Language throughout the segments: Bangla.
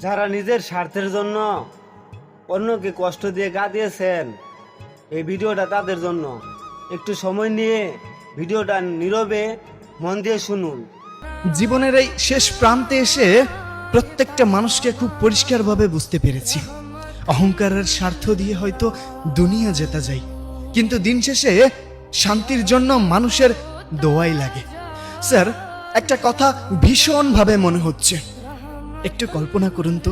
যারা নিজের স্বার্থের জন্য অন্যকে কষ্ট দিয়ে কাঁদিয়েছেন, এই ভিডিওটা তাদের জন্য। একটু সময় নিয়ে ভিডিওটা নীরবে মন দিয়ে শুনুন। জীবনের এই শেষ প্রান্তে এসে প্রত্যেকটা মানুষকে খুব পরিষ্কারভাবে বুঝতে পেরেছি, অহংকারের স্বার্থ দিয়ে হয়তো দুনিয়া জেতা যায়, কিন্তু দিন শেষে শান্তির জন্য মানুষের দোয়াই লাগে। স্যার, একটা কথা ভীষণভাবে মনে হচ্ছে। একটু কল্পনা করুন তো,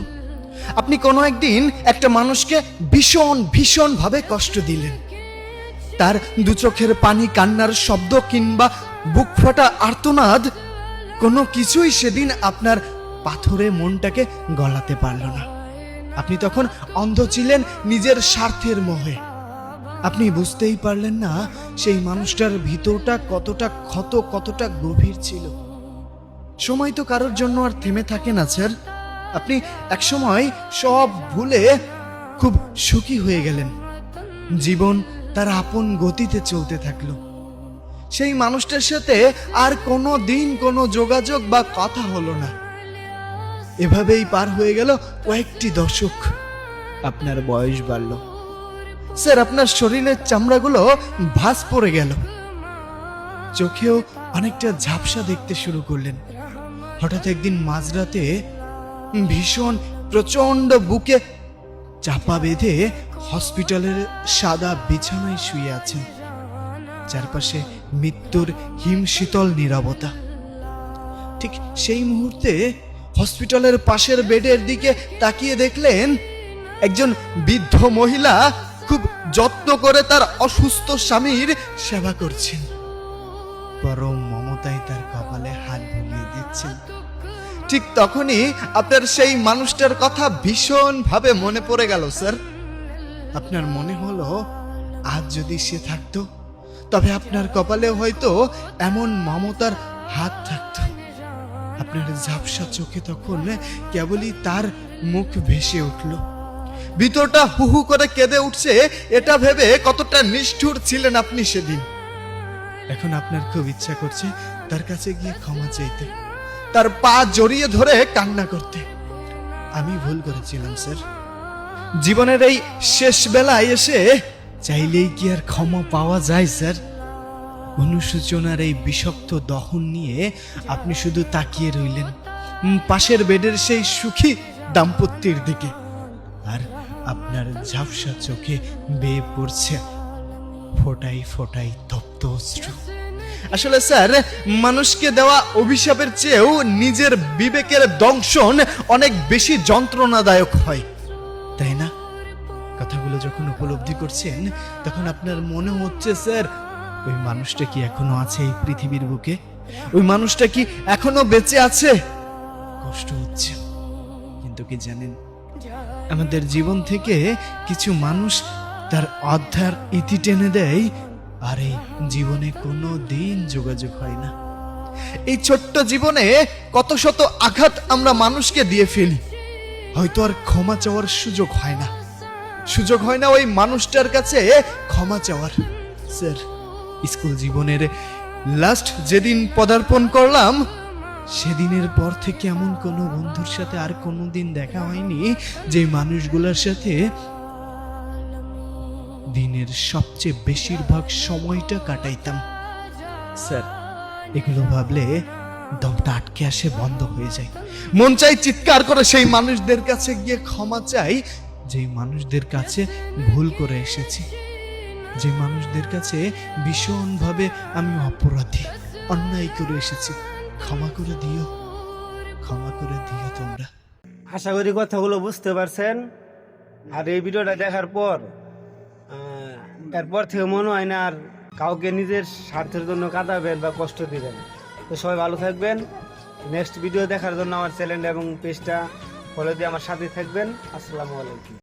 আপনি কোনো একদিন একটা মানুষকে ভীষণভাবে কষ্ট দিলেন। তার দু চোখের পানি, কান্নার শব্দ কিংবা বুক ফাটা আর্তনাদ কোনো কিছুই সেদিন আপনার পাথরে মনটাকে গলাতে পারল না। আপনি তখন অন্ধ ছিলেন নিজের স্বার্থের মোহে। আপনি বুঝতেই পারলেন না সেই মানুষটার ভিতরটা কতটা ক্ষত, কতটা গভীর ছিল। সময় তো কারোর জন্য আর থেমে থাকে না স্যার। আপনি একসময় সব ভুলে খুব সুখী হয়ে গেলেন। জীবন তার আপন গতিতে চলতে থাকলো। সেই মানুষটার সাথে আর কোনো দিন কোনো যোগাযোগ বা কথা হলো না। এভাবেই পার হয়ে গেল কয়েকটি দশক। আপনার বয়স বাড়ল স্যার, আপনার শরীরের চামড়াগুলো ভাঁজ পড়ে গেল, চোখেও অনেকটা ঝাপসা দেখতে শুরু করলেন। হঠাৎ একদিন মাঝরাতে ভীষণ প্রচন্ড বুকে চাপা বেঁধে হসপিটালের সাদা বিছানায় শুয়ে আছেন। চারপাশে মৃত্যুর হিমশীতল নীরবতা। ঠিক সেই মুহূর্তে হসপিটালের পাশের বেডের দিকে তাকিয়ে দেখলেন একজন বৃদ্ধ মহিলা খুব যত্ন করে তার অসুস্থ স্বামীর সেবা করছেন। পরম মমতায় তার কপালে হাত বুলিয়ে দিচ্ছেন। ঠিক তখনই আপনার সেই মানুষটার কথা ভীষণভাবে মনে পড়ে গেল স্যার। আপনার মনে হলো আজ যদি সে থাকতো, তবে আপনার কপালে হয়তো এমন মমতার হাত থাকতো। আপনার ঝাপসা চোখে তখন কেবলই তার মুখ ভেসে উঠল। ভিতরটা হুহু করে কেঁদে উঠছে, এটা ভেবে কতটা নিষ্ঠুর ছিলেন আপনি সেদিন। এখন আপনার খুব ইচ্ছা করছে তার কাছে গিয়ে ক্ষমা চাইতে, তার পা জড়িয়ে ধরে কান্না করতে। আমি ভুল করেছিলাম স্যার। জীবনের এই শেষ বেলায় এসে চাইলেই কি আর ক্ষমা পাওয়া যায় স্যার? অনুশোচনার এই বিষাক্ত দহন নিয়ে আপনি শুধু তাকিয়ে রইলেন পাশের বেডের সেই সুখী দাম্পত্যের দিকে, আর আপনার ঝাপসা চোখে বেয়ে পড়ছে ফোটাই ফোটাই তপ্ত অশ্রু। আসলে স্যার, মানুষকে দেওয়া অভিশাপের চেয়েও নিজের বিবেকের দংশন অনেক বেশি যন্ত্রণাদায়ক হয়, তাই না? কথাগুলো যখন উপলব্ধি করছেন তখন আপনার মনে হচ্ছে স্যার, ওই মানুষটা কি এখনো আছে এই পৃথিবীর বুকে? ওই মানুষটা কি এখনো বেঁচে আছে? কষ্ট হচ্ছে, কিন্তু কি জানেন, আমাদের জীবন থেকে কিছু মানুষ তার অধ্যার ইতি টেনে দেয়, আর এই জীবনে কোনো দিন যোগাযোগ হয় না। এই ছোট্ট জীবনে কত শত আঘাত আমরা মানুষকে দিয়ে ফেলি, হয়তো আর ক্ষমা চাওয়ার সুযোগ হয় না। সুযোগ হয় না ওই মানুষটার কাছে ক্ষমা চাওয়ার। স্যার, স্কুল জীবনের লাস্ট যেদিন পদার্পণ করলাম, সেদিনের পর থেকে এমন কোনো বন্ধুর সাথে আর কোনোদিন দেখা হয়নি যে মানুষগুলোর সাথে দিনের সবচেয়ে বেশিরভাগ সময়টা কাটাইতাম। স্যার, এগুলো ভাবলে দমটা আটকে আসে, বন্ধ হয়ে যায়। মন চাই চিৎকার করে সেই মানুষদের কাছে গিয়ে ক্ষমা চাই, যে মানুষদের কাছে ভুল করে এসেছি, যে মানুষদের কাছে ভীষণভাবে আমি অপরাধী, অন্যায় করে এসেছি। ক্ষমা করে দিও, ক্ষমা করে দিও তোমরা। আশা করি কথাগুলো বুঝতে পারছেন। আর এই ভিডিওটা দেখার পর এরপর থেকে মনে হয় না আর কাউকে নিজের স্বার্থের জন্য কাঁদাবেন বা কষ্ট দিবেন। তো সবাই ভালো থাকবেন। নেক্সট ভিডিও দেখার জন্য আমার চ্যানেল এবং পেজটা ফলো দিয়ে আমার সাথে থাকবেন। আসসালামু আলাইকুম।